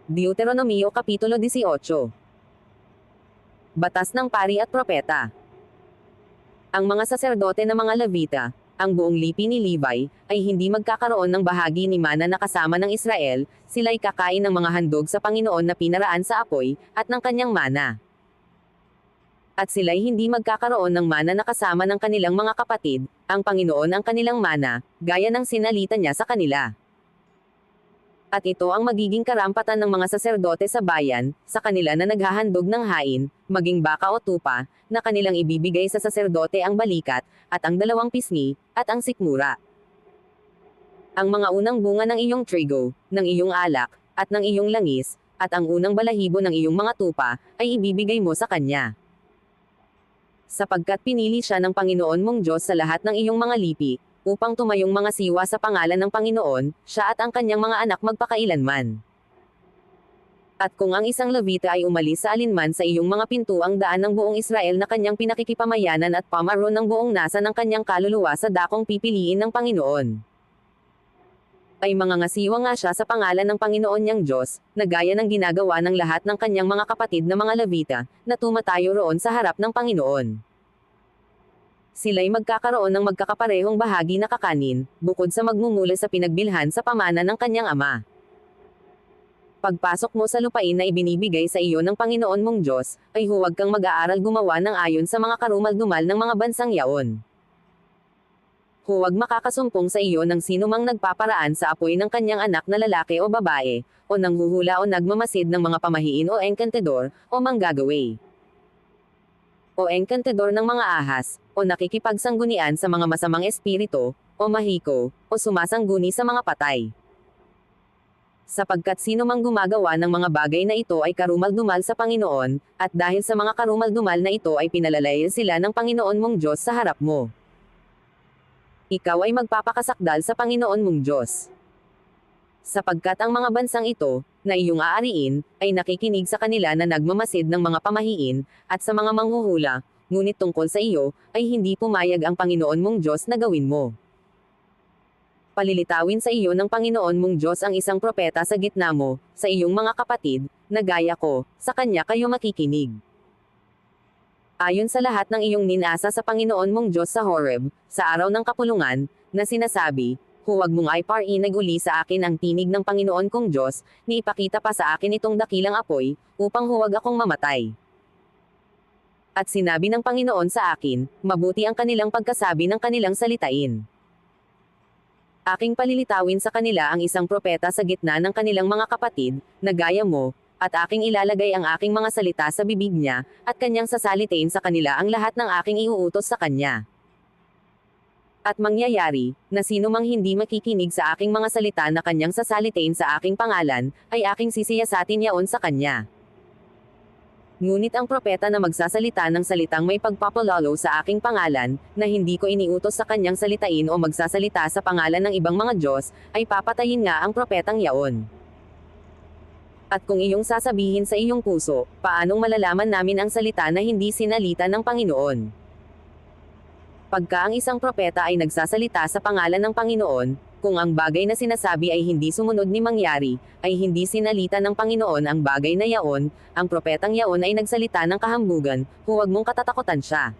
Deuteronomio Kapitulo 18. Batas ng Pari at Propeta. Ang mga saserdote na mga Levita, ang buong lipi ni Levi, ay hindi magkakaroon ng bahagi ni mana na kasama ng Israel, sila'y kakain ng mga handog sa Panginoon na pinaraan sa apoy, at ng kanyang mana. At sila'y hindi magkakaroon ng mana na kasama ng kanilang mga kapatid, ang Panginoon ang kanilang mana, gaya ng sinalita niya sa kanila. At ito ang magiging karampatan ng mga saserdote sa bayan, sa kanila na naghahandog ng hain, maging baka o tupa, na kanilang ibibigay sa saserdote ang balikat, at ang 2 pisngi, at ang sikmura. Ang mga unang bunga ng iyong trigo, ng iyong alak, at ng iyong langis, at ang unang balahibo ng iyong mga tupa, ay ibibigay mo sa kanya. Sapagkat pinili siya ng Panginoon mong Diyos sa lahat ng iyong mga lipi, upang tumayong mga siwa sa pangalan ng Panginoon, siya at ang kanyang mga anak magpakailanman. At kung ang isang Levita ay umalis sa alinman sa iyong mga pintuang daan ng buong Israel na kanyang pinakikipamayanan at pamaron ng buong nasa ng kanyang kaluluwa sa dakong pipiliin ng Panginoon, ay mangangasiwa nga siya sa pangalan ng Panginoon niyang Diyos, na gaya ng ginagawa ng lahat ng kanyang mga kapatid na mga Levita, na tumatayo roon sa harap ng Panginoon. Sila'y magkakaroon ng magkakaparehong bahagi na kakanin, bukod sa magmumula sa pinagbilhan sa pamana ng kanyang ama. Pagpasok mo sa lupain na ibinibigay sa iyo ng Panginoon mong Diyos, ay huwag kang mag-aaral gumawa ng ayon sa mga karumal-dumal ng mga bansang yaon. Huwag makakasumpong sa iyo ng sinumang nagpaparaan sa apoy ng kanyang anak na lalaki o babae, o nanghuhula o nagmamasid ng mga pamahiin o engkantador, o manggagaway, o engkantador ng mga ahas, o nakikipagsanggunian sa mga masamang espiritu, o mahiko, o sumasangguni sa mga patay. Sapagkat sino mang gumagawa ng mga bagay na ito ay karumal-dumal sa Panginoon, at dahil sa mga karumal-dumal na ito ay pinalalayan sila ng Panginoon mong Diyos sa harap mo. Ikaw ay magpapakasakdal sa Panginoon mong Diyos. Sapagkat ang mga bansang ito, na iyong aariin, ay nakikinig sa kanila na nagmamasid ng mga pamahiin, at sa mga manghuhula, ngunit tungkol sa iyo, ay hindi pumayag ang Panginoon mong Diyos na gawin mo. Palilitawin sa iyo ng Panginoon mong Diyos ang isang propeta sa gitna mo, sa iyong mga kapatid, na gaya ko, sa kanya kayo makikinig. Ayon sa lahat ng iyong ninasa sa Panginoon mong Diyos sa Horeb, sa araw ng kapulungan, na sinasabi, huwag mong iparinig uli sa akin ang tinig ng Panginoon kong Diyos, ni ipakita pa sa akin itong dakilang apoy, upang huwag akong mamatay. At sinabi ng Panginoon sa akin, mabuti ang kanilang pagkasabi ng kanilang salitain. Aking palilitawin sa kanila ang isang propeta sa gitna ng kanilang mga kapatid, na gaya mo, at aking ilalagay ang aking mga salita sa bibig niya, at kanyang sasalitain sa kanila ang lahat ng aking iuutos sa kanya. At mangyayari, na sino mang hindi makikinig sa aking mga salita na kanyang sasalitain sa aking pangalan, ay aking sisiyasatin yaon sa kanya. Ngunit ang propeta na magsasalita ng salitang may pagpapalalo sa aking pangalan, na hindi ko iniutos sa kanyang salitain o magsasalita sa pangalan ng ibang mga Diyos, ay papatayin nga ang propetang yaon. At kung iyong sasabihin sa iyong puso, paanong malalaman namin ang salita na hindi sinalita ng Panginoon? Pagka ang isang propeta ay nagsasalita sa pangalan ng Panginoon, kung ang bagay na sinasabi ay hindi sumunod ni mangyari, ay hindi sinalita ng Panginoon ang bagay na yaon, ang propetang yaon ay nagsalita ng kahambugan, huwag mong katatakutan siya.